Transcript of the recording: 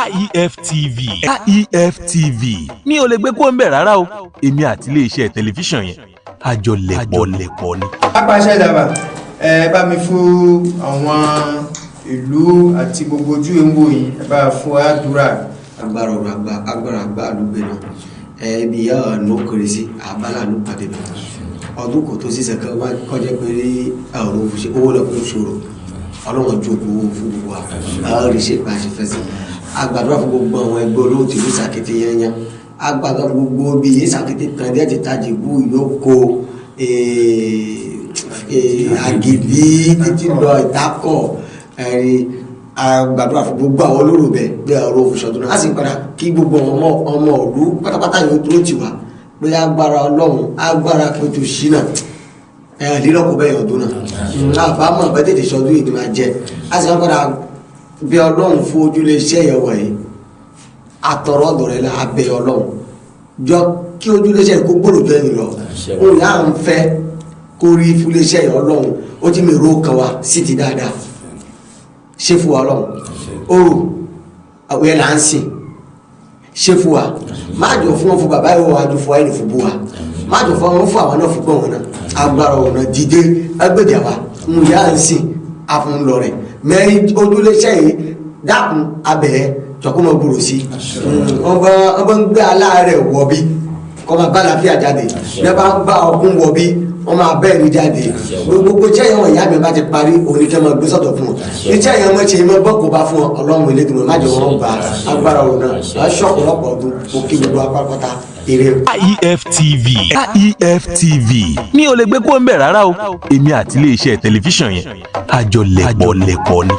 AIF TV. AIF TV mi ò lè gbé kó ń bẹ̀ rárá o. Èmi àti iléeṣẹ́ tẹlifíṣàn yẹn àjọlẹ̀pọ̀ ni. Apàṣẹ ìdàbà ẹ bá mi fún àwọn ìlú àti gbogbo ojú èwò yìí ẹ bá fún àdúrà. Agbára àgbà àlùgbé náà ibi yà ló kéré sí àbálà ló pàdé bẹ́ẹ̀ ọdún kò tó sísẹ kan wá kọjá pé àwọn òfin owó lọ fún ìṣòro ọlọ́wọ́n ju owó fún gbogbo àwọn ìṣe ìpàṣẹ fẹsẹ̀ agbàdúrà fún gbogbo àwọn ẹgbẹ́ olóòtú ní sàkété yẹnyẹn agbàdúrà fún gbogbo bí yìí sàkété kan díẹ̀ ti tají bú ìyókò àgìbí títí lọ ìdákọ̀ agbàdúrà fún gbogbo àwọn olórùbẹ bí ọ̀rọ̀ òfìsọdún náà á sì padà kí gbogbo ọmọ òlú pátápátá yóò dúró tì wá pé agbára Ọlọ́run agbára pẹ̀tù ṣínà lílọ́kọ̀ bẹ́ẹ̀ ọdún náà àbámọ̀ bẹ́ẹ̀ tètè sọdún ìdí máa jẹ á sì padà bí Ọlọ́run fún ojúlé iṣẹ́ ìyẹ̀wò yìí àtọ̀rọ̀ ọ̀dọ̀ rẹ̀ la abẹ́ Ọlọ́run jọ kí ojúlé iṣẹ́ kó gbòòrò jẹ́ ìlọ òun yà ń fẹ́ kó rí fúlé iṣẹ́ ìyẹ̀ Ọlọ́run ó ti mi ro kan wa sí ti dáadáa ṣe fún wa Ọlọ́run oòrùn àwọn ẹ̀ là ń sìn ṣe fún wa máa jọ fún wọn fún bàbá ìwọ àjò fún ẹni fún bú wa máa jọ fún wọn fún àwọn náà fún gbọ́n wọn náà agbára ọ̀nà dìde ẹgbẹ̀dẹ̀ wa ń yá ń sìn afúnlọ rẹ̀ mẹ́rin ojúléṣẹ́ yìí dákun abẹ́ jọkúnmọ́ gbòòrò sí ọba ń gbé aláàárẹ̀ wọ̀bí kọ́ máa bá láfíà jáde ní bá ń bá ọkùn wọ̀bí wọ́n máa bẹ́ẹ̀ ní jáde gbogbo iṣẹ́ yẹn wọ̀nyí àmì bá ti parí oníkẹ́ máa gbé sọ́dọ̀ fún wọn iṣẹ́ yẹn mọ́ ṣe é mọ́ bọ́ kó bá fún Ọlọ́run Elédùmarè má jẹ́ wọn gba agbára òun náà aṣọ́pọ̀lọpọ̀ ọdún òkè gbogbo apápátá eré. AIF TV. AIF TV mi ò lè gbé kó ń bẹ̀ rárá o. Èmi àti iléeṣẹ́ tẹlifíṣàn yẹn àjọlẹ̀pọ̀ ni.